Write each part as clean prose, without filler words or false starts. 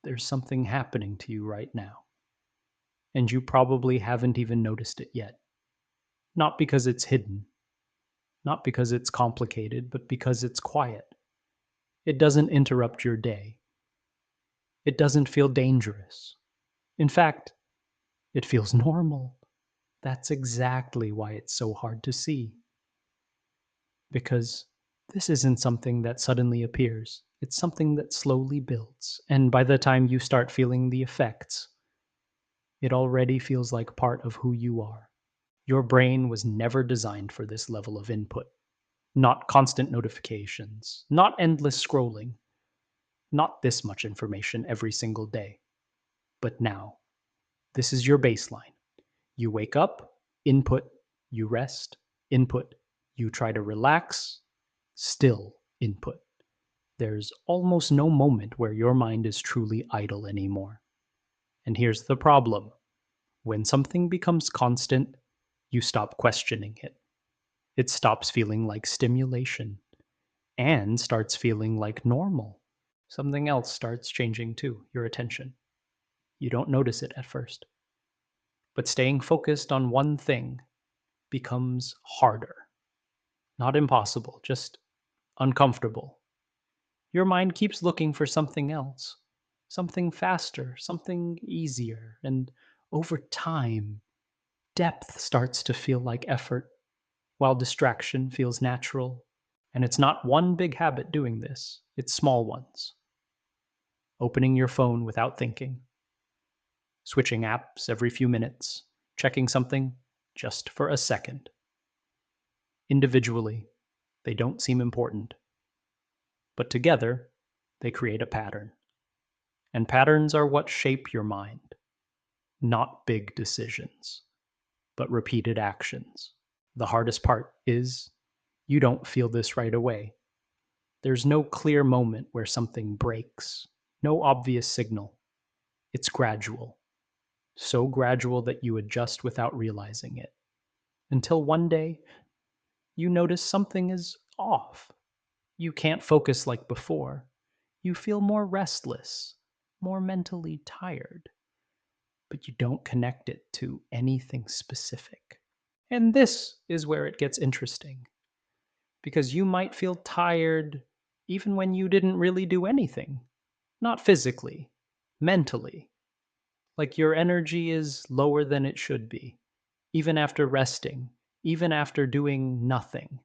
there's something happening to you right now, and you probably haven't even noticed it yet. Not because it's hidden, not because it's complicated, but because it's quiet. It doesn't interrupt your day. It doesn't feel dangerous. In fact, it feels normal. That's exactly why it's so hard to see. Because this isn't something that suddenly appears. It's something that slowly builds. And by the time you start feeling the effects, it already feels like part of who you are. Your brain was never designed for this level of input. Not constant notifications, not endless scrolling, not this much information every single day. But now, this is your baseline. You wake up, input, you rest, input, you try to relax, still input. There's almost no moment where your mind is truly idle anymore. And here's the problem: when something becomes constant, you stop questioning it. It stops feeling like stimulation and starts feeling like normal. Something else starts changing too, your attention. You don't notice it at first. But staying focused on one thing becomes harder. Not impossible, just uncomfortable. Your mind keeps looking for something else, something faster, something easier, and over time, depth starts to feel like effort, while distraction feels natural. And it's not one big habit doing this, it's small ones. Opening your phone without thinking, switching apps every few minutes, checking something just for a second. Individually, they don't seem important, but together, they create a pattern. And patterns are what shape your mind, not big decisions, but repeated actions. The hardest part is you don't feel this right away. There's no clear moment where something breaks, no obvious signal. It's gradual, so gradual that you adjust without realizing it. Until one day, you notice something is off. You can't focus like before. You feel more restless, more mentally tired, but you don't connect it to anything specific. And this is where it gets interesting, because you might feel tired even when you didn't really do anything. Not physically, mentally. Like your energy is lower than it should be, even after resting, even after doing nothing,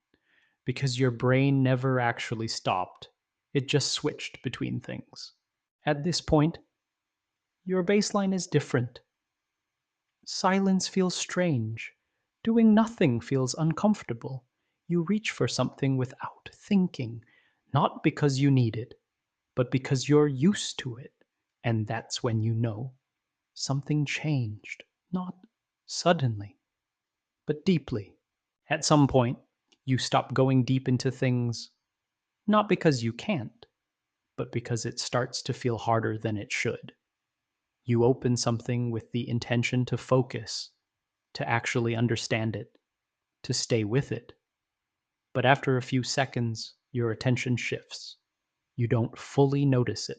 because your brain never actually stopped. It just switched between things. At this point, your baseline is different. Silence feels strange. Doing nothing feels uncomfortable. You reach for something without thinking, not because you need it, but because you're used to it. And that's when you know something changed. Not suddenly, but deeply. At some point, you stop going deep into things, not because you can't, but because it starts to feel harder than it should. You open something with the intention to focus, to actually understand it, to stay with it. But after a few seconds, your attention shifts. You don't fully notice it.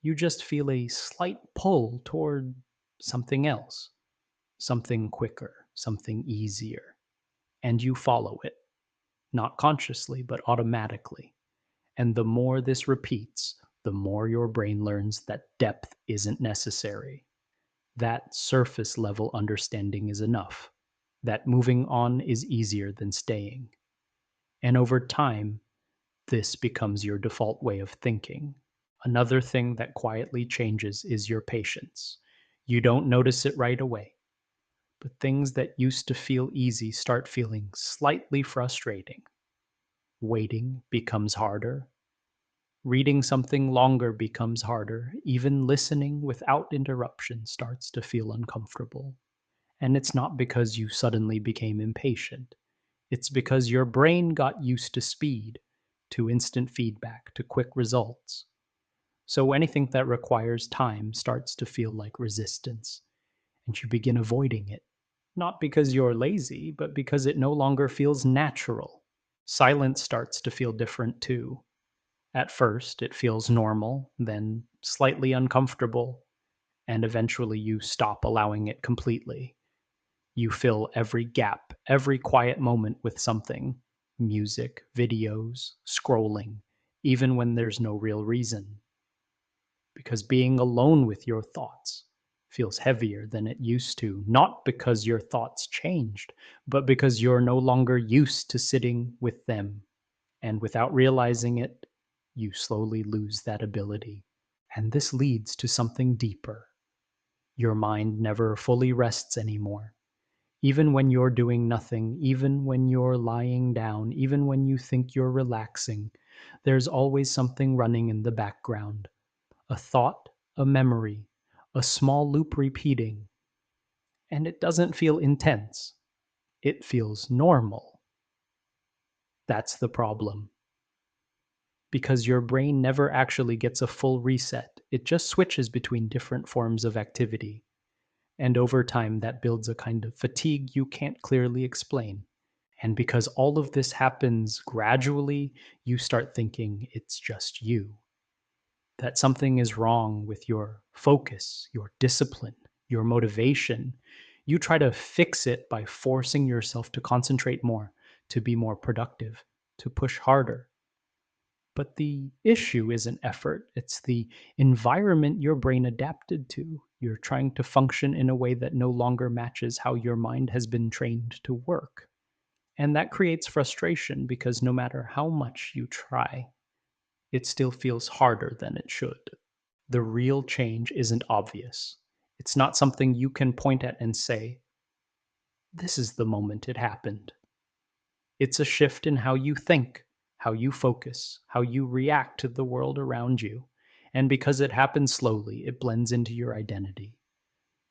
You just feel a slight pull toward something else, something quicker, something easier. And you follow it, not consciously, but automatically. And the more this repeats, the more your brain learns that depth isn't necessary. That surface level understanding is enough. That moving on is easier than staying. And over time, this becomes your default way of thinking. Another thing that quietly changes is your patience. You don't notice it right away, but things that used to feel easy start feeling slightly frustrating. Waiting becomes harder. Reading something longer becomes harder. Even listening without interruption starts to feel uncomfortable. And it's not because you suddenly became impatient. It's because your brain got used to speed, to instant feedback, to quick results. So anything that requires time starts to feel like resistance, and you begin avoiding it. Not because you're lazy, but because it no longer feels natural. Silence starts to feel different too. At first, it feels normal, then slightly uncomfortable, and eventually you stop allowing it completely. You fill every gap, every quiet moment with something: music, videos, scrolling, even when there's no real reason. Because being alone with your thoughts feels heavier than it used to, not because your thoughts changed, but because you're no longer used to sitting with them. And without realizing it, you slowly lose that ability. And this leads to something deeper. Your mind never fully rests anymore. Even when you're doing nothing, even when you're lying down, even when you think you're relaxing, there's always something running in the background: a thought, a memory, a small loop repeating. And it doesn't feel intense, it feels normal. That's the problem. Because your brain never actually gets a full reset, it just switches between different forms of activity. And over time, that builds a kind of fatigue you can't clearly explain. And because all of this happens gradually, you start thinking it's just you, that something is wrong with your focus, your discipline, your motivation. You try to fix it by forcing yourself to concentrate more, to be more productive, to push harder. But the issue isn't effort, it's the environment your brain adapted to. You're trying to function in a way that no longer matches how your mind has been trained to work. And that creates frustration because no matter how much you try, it still feels harder than it should. The real change isn't obvious. It's not something you can point at and say, this is the moment it happened. It's a shift in how you think, how you focus, how you react to the world around you. And because it happens slowly, it blends into your identity.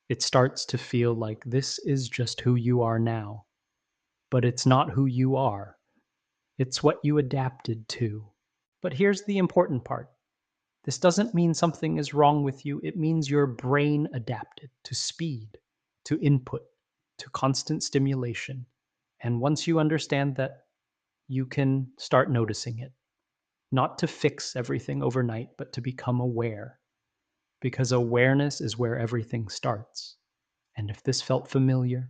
It starts to feel like this is just who you are now. But it's not who you are, it's what you adapted to. But here's the important part: this doesn't mean something is wrong with you, it means your brain adapted to speed, to input, to constant stimulation. And once you understand that, you can start noticing it. Not to fix everything overnight, but to become aware. Because awareness is where everything starts. And if this felt familiar,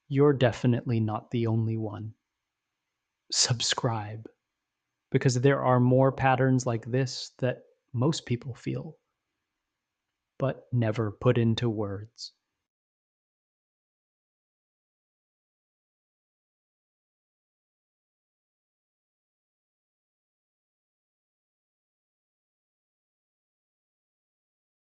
you're definitely not the only one. Subscribe, because there are more patterns like this that most people feel, but never put into words.